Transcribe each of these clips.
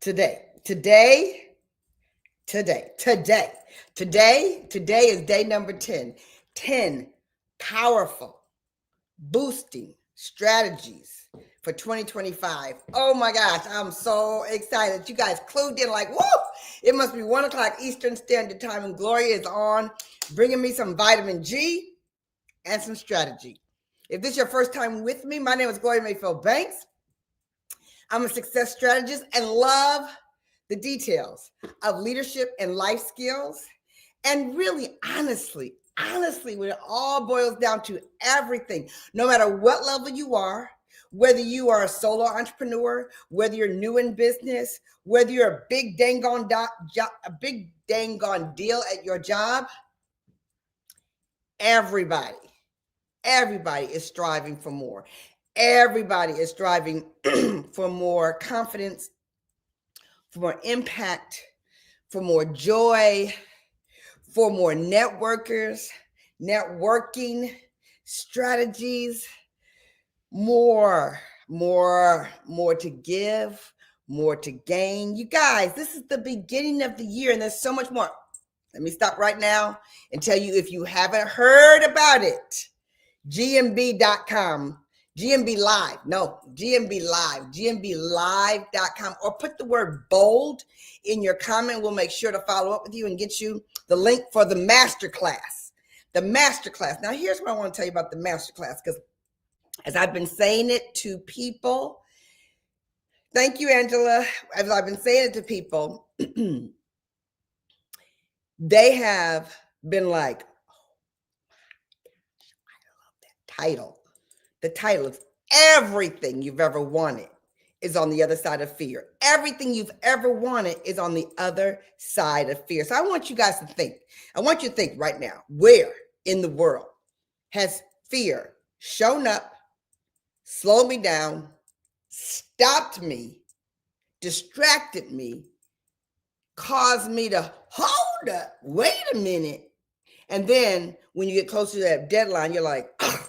Today is day number 10. 10 powerful boosting strategies for 2025. Oh my gosh, I'm so excited. You guys clued in like, whoa, it must be 1 o'clock Eastern Standard Time and Gloria is on bringing me some vitamin G and some strategy. If this is your first time with me, my name is Gloria Mayfield Banks. I'm a success strategist and love the details of leadership and life skills. And really, honestly, when it all boils down to everything, no matter what level you are, whether you are a solo entrepreneur, whether you're new in business, whether you're a big dang on deal at your job, everybody is striving for more. Everybody is striving for more confidence, for more impact, for more joy, for more networking strategies, more to give, more to gain. You guys, this is the beginning of the year and there's so much more. Let me stop right now and tell you, if you haven't heard about it, gmb.com, GMB Live, gmblive.com, or put the word bold in your comment. We'll make sure to follow up with you and get you the link for the Masterclass. Now, here's what I want to tell you about the Masterclass, because as I've been saying it to people, thank you, Angela. As I've been saying it to people, they have been like, title. The title is Everything You've Ever Wanted is on the Other Side of Fear. Everything you've ever wanted is on the other side of fear. So I want you guys to think. I want you to think right now, where in the world has fear shown up, slowed me down, stopped me, distracted me, caused me to hold up, wait a minute. And then when you get closer to that deadline, you're like, oh,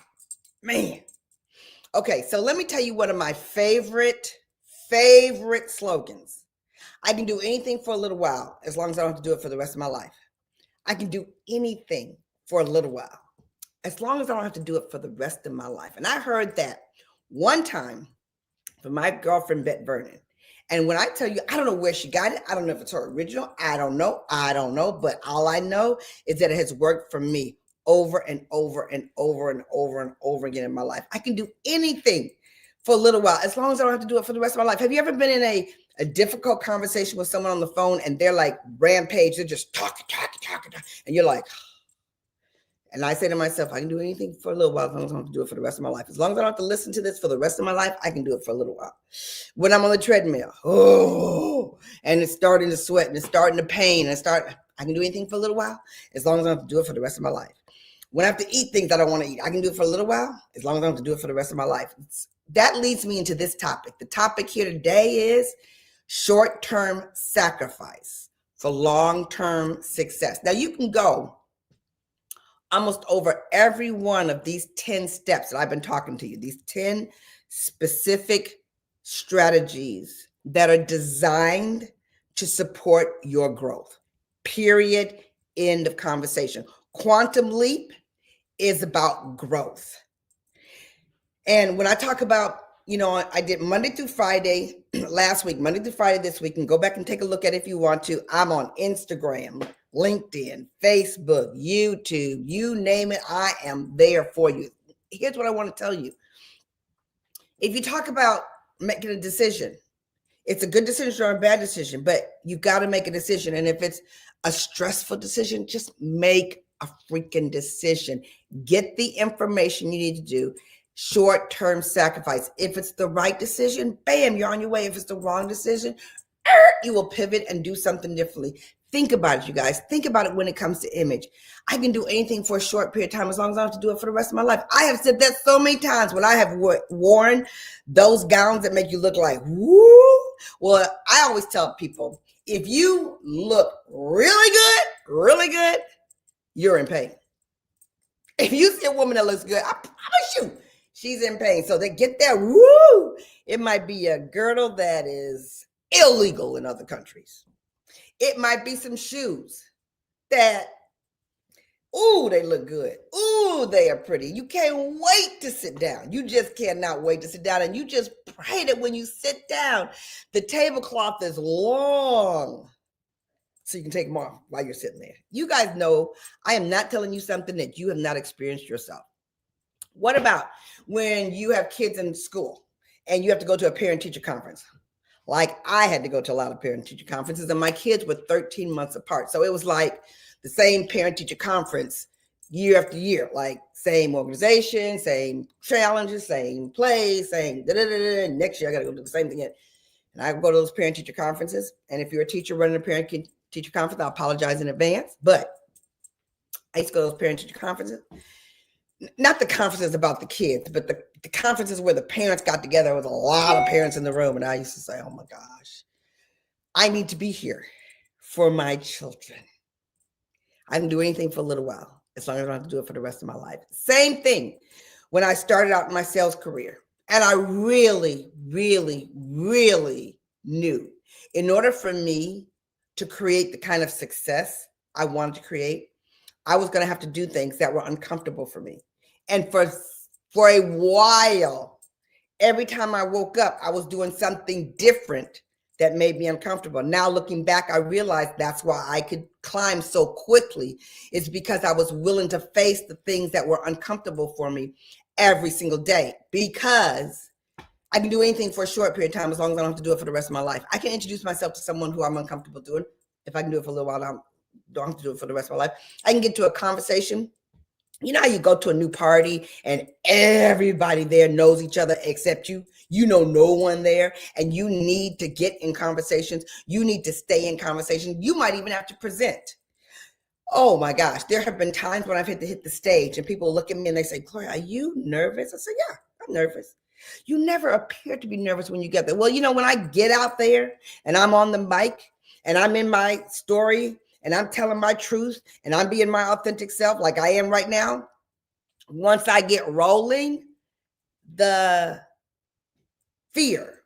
man. Okay, so let me tell you one of my favorite slogans. I can do anything for a little while as long as I don't have to do it for the rest of my life. I can do anything for a little while as long as I don't have to do it for the rest of my life. And I heard that one time from my girlfriend, Bette Vernon. And when I tell you, I don't know where she got it. I don't know if it's her original. I don't know. But all I know is that it has worked for me over and over again in my life. I can do anything for a little while as long as I don't have to do it for the rest of my life. Have you ever been in a difficult conversation with someone on the phone and they're like rampage, they're just talking, and you're like, and I say to myself, I can do anything for a little while as long as I don't have to do it for the rest of my life. As long as I don't have to listen to this for the rest of my life, I can do it for a little while. When I'm on the treadmill, and it's starting to sweat and it's starting to pain, I can do anything for a little while as long as I don't have to do it for the rest of my life. When I have to eat things I don't want to eat, I can do it for a little while as long as I don't have to do it for the rest of my life. That leads me into this topic. The topic here today is short-term sacrifice for long-term success. Now, you can go almost over every one of these 10 steps that I've been talking to you, these 10 specific strategies that are designed to support your growth. Period. End of conversation. Quantum Leap is about growth. And when I talk about, I did Monday through Friday last week, Monday through Friday this week, and go back and take a look at it if you want to. I'm on Instagram, LinkedIn, Facebook, YouTube, you name it, I am there for you. Here's what I want to tell you. If you talk about making a decision, it's a good decision or a bad decision, but you got to make a decision. And if it's a stressful decision, just make a freaking decision. Get the information you need to do. Short-term sacrifice. If it's the right decision, bam, you're on your way. If it's the wrong decision, you will pivot and do something differently. Think about it, you guys. Think about it when it comes to image. I can do anything for a short period of time as long as I don't have to do it for the rest of my life. I have said that so many times when I have worn those gowns that make you look like, woo. Well, I always tell people, if you look really good, you're in pain. If you see a woman that looks good, I promise you, she's in pain. So they get that, woo. It might be a girdle that is illegal in other countries. It might be some shoes that, ooh, they look good. Ooh, they are pretty. You can't wait to sit down. You just cannot wait to sit down. And you just pray that when you sit down, the tablecloth is long so you can take them off while you're sitting there. You guys know I am not telling you something that you have not experienced yourself. What about when you have kids in school and you have to go to a parent-teacher conference? Like I had to go to a lot of parent-teacher conferences, and my kids were 13 months apart. So it was like the same parent-teacher conference year after year, like same organization, same challenges, same plays, same da-da-da-da. Next year, I got to go do the same thing. And I go to those parent-teacher conferences. And if you're a teacher running a parent-teacher conference, I apologize in advance. But I used to go to those parent-teacher conferences. Not the conferences about the kids, but the conferences where the parents got together. There was a lot of parents in the room. And I used to say, oh my gosh, I need to be here for my children. I can do anything for a little while, as long as I don't have to do it for the rest of my life. Same thing when I started out in my sales career. And I really, really, really knew in order for me to create the kind of success I wanted to create, I was going to have to do things that were uncomfortable for me. And for a while, every time I woke up, I was doing something different that made me uncomfortable. Now looking back, I realized that's why I could climb so quickly. It's because I was willing to face the things that were uncomfortable for me every single day, because I can do anything for a short period of time as long as I don't have to do it for the rest of my life. I can introduce myself to someone who I'm uncomfortable doing. If I can do it for a little while, I don't have to do it for the rest of my life. I can get to a conversation. You know how you go to a new party and everybody there knows each other except you? You know no one there, and you need to get in conversations. You need to stay in conversation. You might even have to present. Oh my gosh, there have been times when I've had to hit the stage and people look at me and they say, Gloria, are you nervous? I say, yeah, I'm nervous. You never appear to be nervous when you get there. Well, you know, when I get out there and I'm on the mic and I'm in my story and I'm telling my truth and I'm being my authentic self like I am right now, once I get rolling, the fear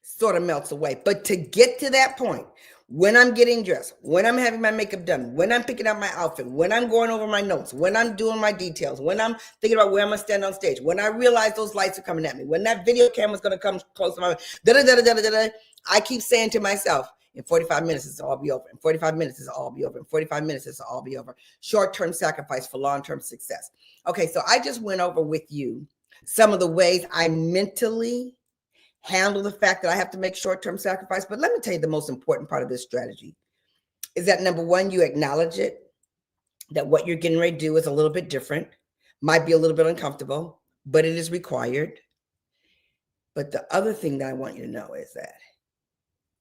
sort of melts away. But to get to that point, when I'm getting dressed, when I'm having my makeup done, when I'm picking out my outfit, when I'm going over my notes, when I'm doing my details, when I'm thinking about where I'm going to stand on stage, when I realize those lights are coming at me, when that video camera is going to come close to my da-da-da-da-da-da-da, I keep saying to myself, in 45 minutes, it's all be over. In 45 minutes, it's all be over. In 45 minutes, it's all be over. Short-term sacrifice for long-term success. Okay, so I just went over with you some of the ways I mentally handle the fact that I have to make short-term sacrifice. But let me tell you the most important part of this strategy is that, number one, you acknowledge it, that what you're getting ready to do is a little bit different, might be a little bit uncomfortable, but it is required. But the other thing that I want you to know is that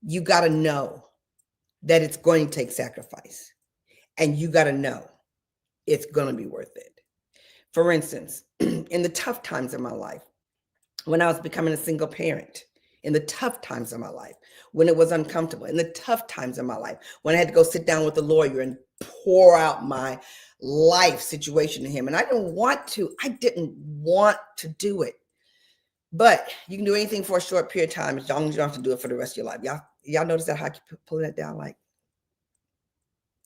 you got to know that it's going to take sacrifice, and you got to know it's going to be worth it. For instance, in the tough times of my life, when I was becoming a single parent, in the tough times of my life, when it was uncomfortable, in the tough times of my life, when I had to go sit down with a lawyer and pour out my life situation to him, and I didn't want to do it. But you can do anything for a short period of time as long as you don't have to do it for the rest of your life. Y'all notice that how I keep pulling that down? Like,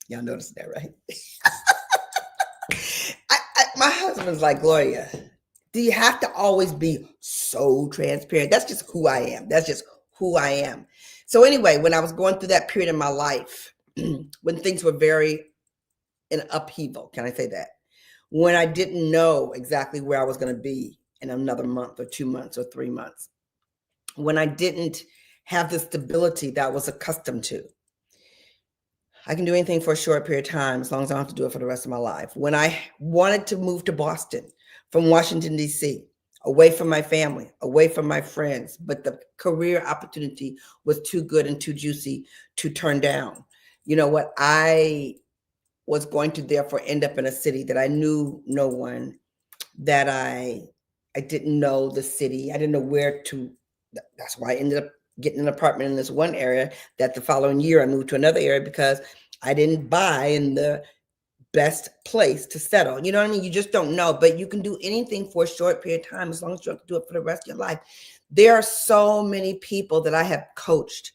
y'all notice that, right? My husband's like, Gloria, do you have to always be so transparent? That's just who I am. That's just who I am. So anyway, when I was going through that period in my life, when things were very in upheaval, can I say that? When I didn't know exactly where I was going to be in another month or 2 months or 3 months, when I didn't have the stability that I was accustomed to, I can do anything for a short period of time as long as I don't have to do it for the rest of my life. When I wanted to move to Boston from Washington, D.C., away from my family, away from my friends, but the career opportunity was too good and too juicy to turn down. You know what? I was going to therefore end up in a city that I knew no one, that I didn't know the city. I didn't know where to. That's why I ended up getting an apartment in this one area that the following year I moved to another area because I didn't buy in the best place to settle. You know what I mean? You just don't know, but you can do anything for a short period of time as long as you have to do it for the rest of your life. There are so many people that I have coached,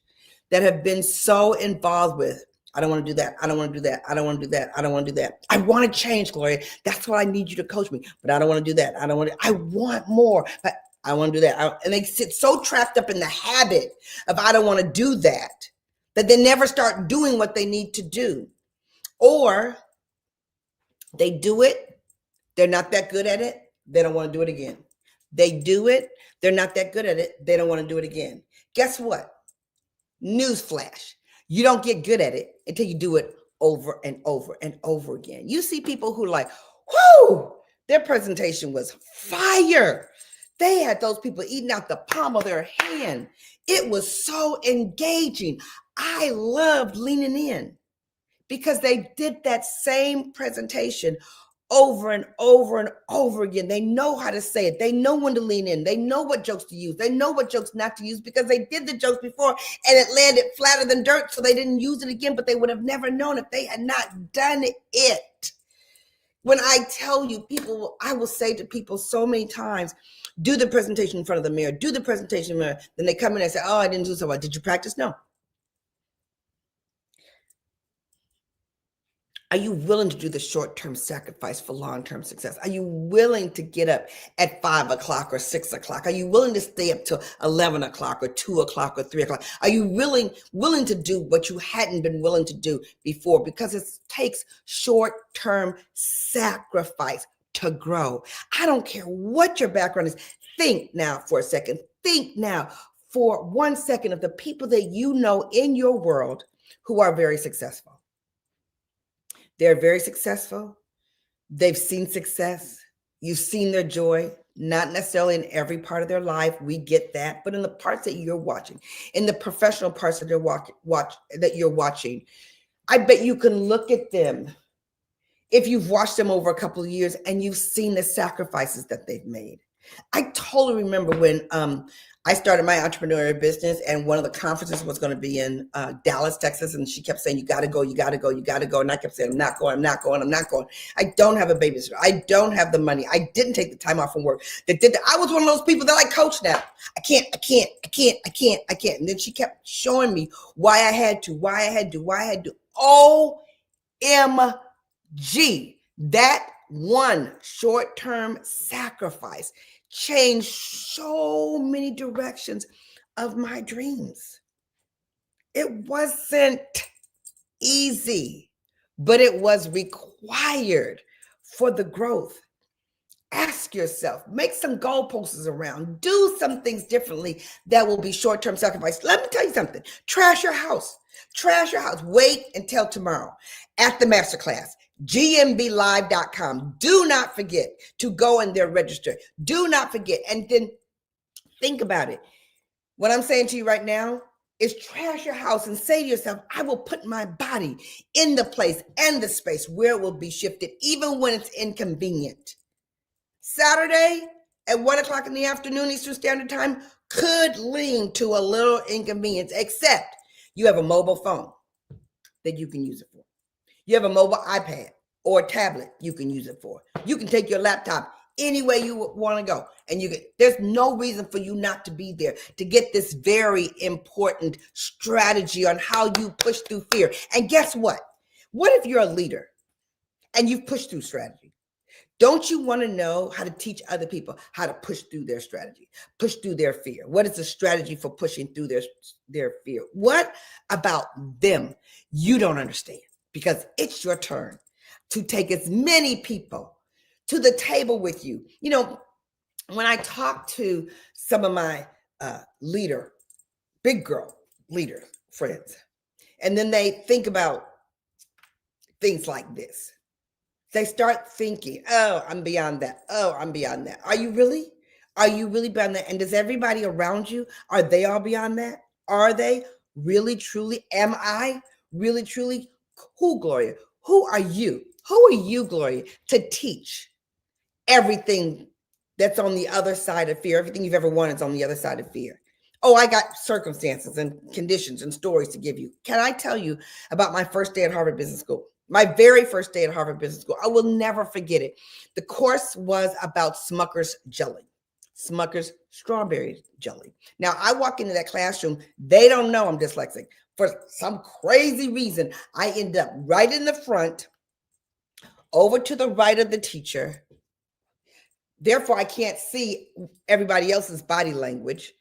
that have been so involved with, I don't want to do that. I don't want to do that. I don't want to do that. I don't want to do that. I want to change, Gloria. That's why I need you to coach me. But I don't want to do that. I want more. But I want to do that. And they sit so trapped up in the habit of I don't want to do that, that they never start doing what they need to do. Or they do it, they're not that good at it, they don't want to do it again. They do it, they're not that good at it, they don't want to do it again. Guess what? Newsflash. You don't get good at it until you do it over and over and over again. You see people who like, whoo, their presentation was fire. They had those people eating out the palm of their hand. It was so engaging. I loved leaning in because they did that same presentation over and over and over again. They know how to say it. They know when to lean in. They know what jokes to use. They know what jokes not to use because they did the jokes before and it landed flatter than dirt, so they didn't use it again, but they would have never known if they had not done it. When I tell you, people, I will say to people so many times, do the presentation in front of the mirror, do the presentation in the mirror. Then they come in and say, oh, I didn't do so well. Did you practice? No. Are you willing to do the short-term sacrifice for long-term success? Are you willing to get up at 5 o'clock or 6 o'clock? Are you willing to stay up till 11 o'clock or 2 o'clock or 3 o'clock? Are you willing to do what you hadn't been willing to do before? Because it takes short-term sacrifice to grow. I don't care what your background is. Think now for a second. Think now for 1 second of the people that you know in your world who are very successful. They're very successful. They've seen success. You've seen their joy, not necessarily in every part of their life. We get that. But in the parts that you're watching, in the professional parts that you're watching, I bet you can look at them if you've watched them over a couple of years and you've seen the sacrifices that they've made. I totally remember when I started my entrepreneurial business, and one of the conferences was going to be in Dallas, Texas, and she kept saying, you got to go, you got to go, you got to go. And I kept saying, I'm not going, I'm not going, I'm not going. I don't have a babysitter. I don't have the money. I didn't take the time off from work. I was one of those people that I coach now. I can't. And then she kept showing me why I had to. OMG, that one short-term sacrifice changed so many directions of my dreams. It wasn't easy, but it was required for the growth. Ask yourself, make some goalposts around, do some things differently that will be short-term sacrifice. Let me tell you something. Trash your house. Wait until tomorrow at the Masterclass. GMBlive.com. Do not forget to go in there, register. Do not forget. And then think about it. What I'm saying to you right now is trash your house and say to yourself, I will put my body in the place and the space where it will be shifted, even when it's inconvenient. Saturday at 1 o'clock in the afternoon, Eastern Standard Time, could lean to a little inconvenience, except you have a mobile phone that you can use it for. You have a mobile iPad or a tablet you can use it for. You can take your laptop any way you want to go. And there's no reason for you not to be there to get this very important strategy on how you push through fear. And guess what? What if you're a leader and you've pushed through strategy? Don't you want to know how to teach other people how to push through their strategy, push through their fear? What is the strategy for pushing through their fear? What about them you don't understand? Because it's your turn to take as many people to the table with you. You know, when I talk to some of my big girl leader friends, and then they think about things like this, they start thinking, oh, I'm beyond that. Oh, I'm beyond that. Are you really? Are you really beyond that? And does everybody around you, are they all beyond that? Are they really, truly? Am I really, truly? Who, Gloria? Who are you? Who are you, Gloria, to teach everything that's on the other side of fear? Everything you've ever wanted is on the other side of fear. Oh, I got circumstances and conditions and stories to give you. Can I tell you about my first day at Harvard Business School? My very first day at Harvard Business School. I will never forget it. The course was about Smucker's jelly. Smucker's strawberry jelly. Now, I walk into that classroom. They don't know I'm dyslexic, For some crazy reason, I end up right in the front, over to the right of the teacher. Therefore, I can't see everybody else's body language.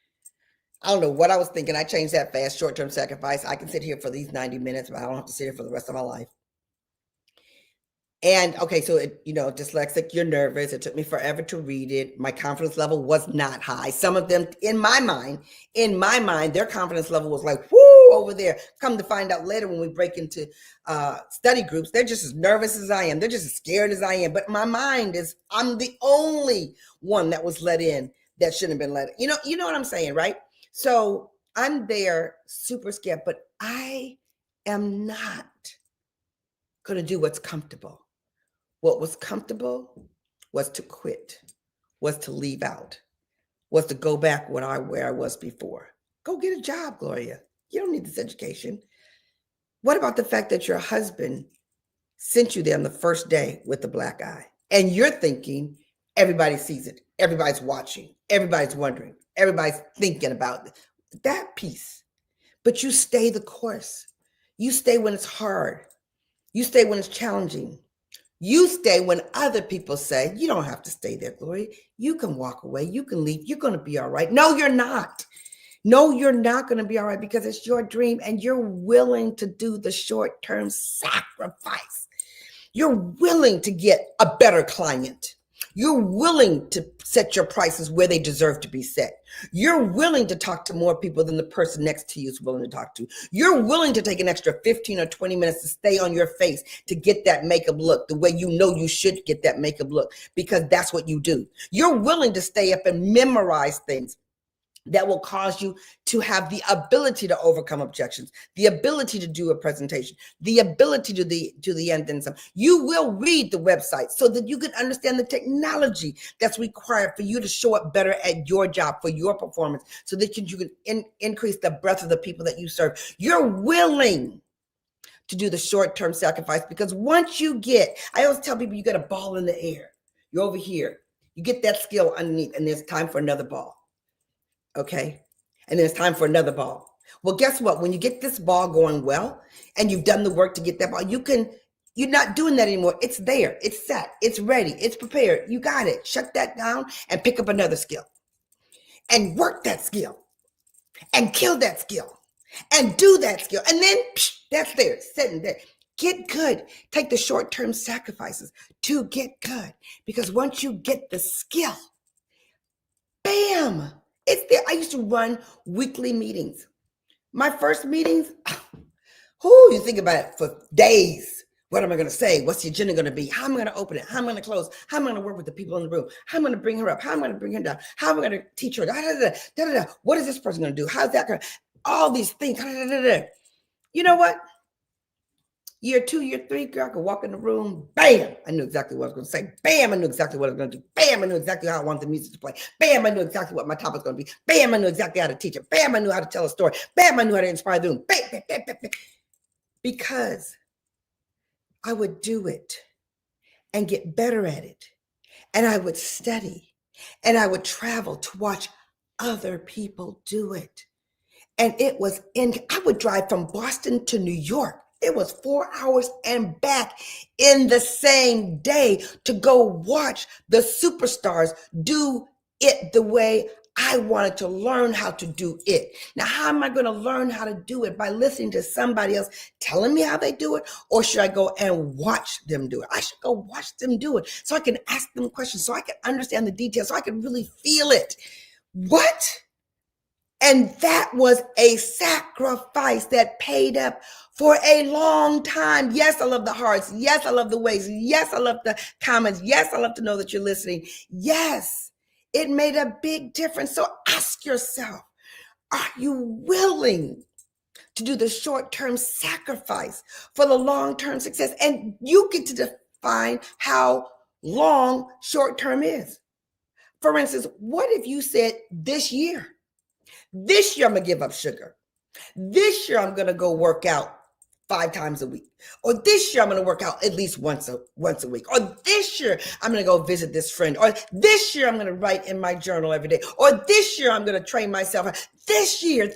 I don't know what I was thinking. I changed that fast. Short-term sacrifice. I can sit here for these 90 minutes, but I don't have to sit here for the rest of my life. And okay, so dyslexic, you're nervous. It took me forever to read it. My confidence level was not high. Some of them, in my mind, their confidence level was like, whoo, over there. Come to find out later when we break into study groups, they're just as nervous as I am. They're just as scared as I am. But my mind is, I'm the only one that was let in that shouldn't have been let in. You know what I'm saying, right? So I'm there super scared, but I am not going to do what's comfortable. What was comfortable was to quit, was to leave out, was to go back where I was before. Go get a job, Gloria. You don't need this education. What about the fact that your husband sent you there on the first day with the black eye? And you're thinking everybody sees it. Everybody's watching. Everybody's wondering. Everybody's thinking about that piece. But you stay the course. You stay when it's hard. You stay when it's challenging. You stay when other people say, you don't have to stay there, Gloria. You can walk away. You can leave. You're going to be all right. No, you're not. No, you're not going to be all right because it's your dream and you're willing to do the short-term sacrifice. You're willing to get a better client. You're willing to set your prices where they deserve to be set. You're willing to talk to more people than the person next to you is willing to talk to. You're willing to take an extra 15 or 20 minutes to stay on your face to get that makeup look the way you know you should get that makeup look because that's what you do. You're willing to stay up and memorize things that will cause you to have the ability to overcome objections, the ability to do a presentation, the ability to do the end and some. You will read the website so that you can understand the technology that's required for you to show up better at your job, for your performance, so that you can increase the breadth of the people that you serve. You're willing to do the short-term sacrifice because once you get, I always tell people, you get a ball in the air. You're over here. You get that skill underneath, and there's time for another ball. Okay. And then it's time for another ball. Well, guess what? When you get this ball going well and you've done the work to get that ball, you're not doing that anymore. It's there. It's set. It's ready. It's prepared. You got it. Shut that down and pick up another skill and work that skill and kill that skill and do that skill. And then that's there, sitting there. Get good. Take the short-term sacrifices to get good because once you get the skill, bam, it's there. I used to run weekly meetings. My first meetings, you think about it for days. What am I going to say? What's the agenda going to be? How am I going to open it? How am I going to close? How am I going to work with the people in the room? How am I going to bring her up? How am I going to bring her down? How am I going to teach her? What is this person going to do? How's that going to? All these things. You know what? Year 2, year 3, girl, I could walk in the room. Bam! I knew exactly what I was going to say. Bam! I knew exactly what I was going to do. Bam! I knew exactly how I wanted the music to play. Bam! I knew exactly what my topic was going to be. Bam! I knew exactly how to teach it. Bam! I knew how to tell a story. Bam! I knew how to inspire the room. Bam! Bam! Bam! Bam! Bam. Because I would do it and get better at it. And I would study. And I would travel to watch other people do it. And I would drive from Boston to New York. It was 4 hours and back in the same day to go watch the superstars do it the way I wanted to learn how to do it. Now, how am I going to learn how to do it? By listening to somebody else telling me how they do it? Or should I go and watch them do it? I should go watch them do it so I can ask them questions, so I can understand the details, so I can really feel it. What? And that was a sacrifice that paid up for a long time. Yes, I love the hearts. Yes, I love the ways. Yes, I love the comments. Yes, I love to know that you're listening. Yes, it made a big difference. So ask yourself, are you willing to do the short-term sacrifice for the long-term success? And you get to define how long short-term is. For instance, what if you said this year I'm going to give up sugar. This year I'm going to go work out 5 times a week. Or this year I'm going to work out at least once a week. Or this year I'm going to go visit this friend. Or this year I'm going to write in my journal every day. Or this year I'm going to train myself. This year.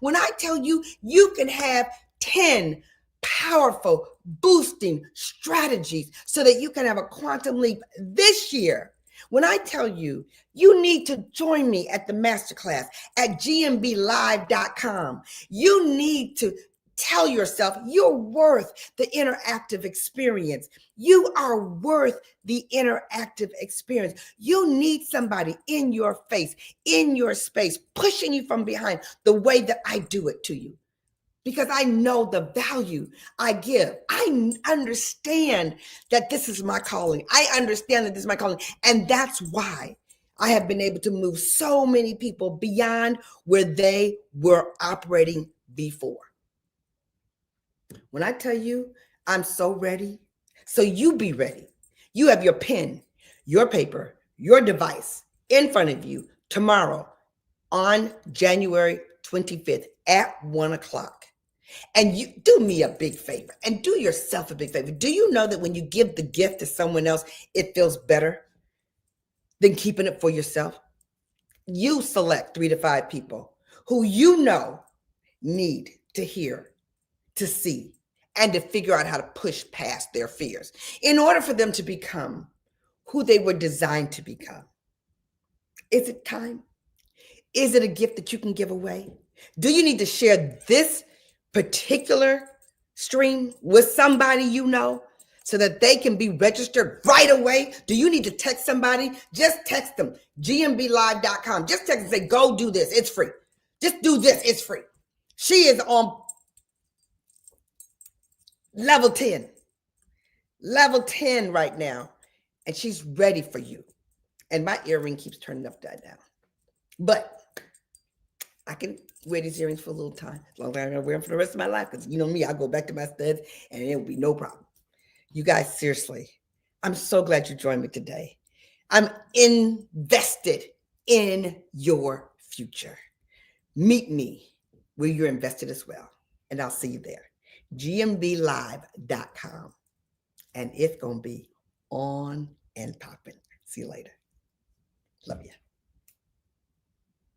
When I tell you, you can have 10 powerful boosting strategies so that you can have a quantum leap this year. When I tell you, you need to join me at the Masterclass at gmblive.com. You need to tell yourself you're worth the interactive experience. You are worth the interactive experience. You need somebody in your face, in your space, pushing you from behind the way that I do it to you. Because I know the value I give. I understand that this is my calling. I understand that this is my calling. And that's why I have been able to move so many people beyond where they were operating before. When I tell you I'm so ready, so you be ready. You have your pen, your paper, your device in front of you tomorrow on January 25th at 1 o'clock. And you do me a big favor and do yourself a big favor. Do you know that when you give the gift to someone else, it feels better than keeping it for yourself? You select 3 to 5 people who you know need to hear, to see, and to figure out how to push past their fears in order for them to become who they were designed to become. Is it time? Is it a gift that you can give away? Do you need to share this particular stream with somebody you know so that they can be registered right away? Do you need to text somebody? Just text them, gmblive.com. Just text and say, go do this. It's free. Just do this. It's free. She is on level 10 right now, and she's ready for you. And my earring keeps turning upside down. But I can wear these earrings for a little time, as long as I'm going to wear them for the rest of my life. Because you know me, I'll go back to my studs and it will be no problem. You guys, seriously, I'm so glad you joined me today. I'm invested in your future. Meet me where you're invested as well. And I'll see you there. gmblive.com. And it's going to be on and popping. See you later. Love you.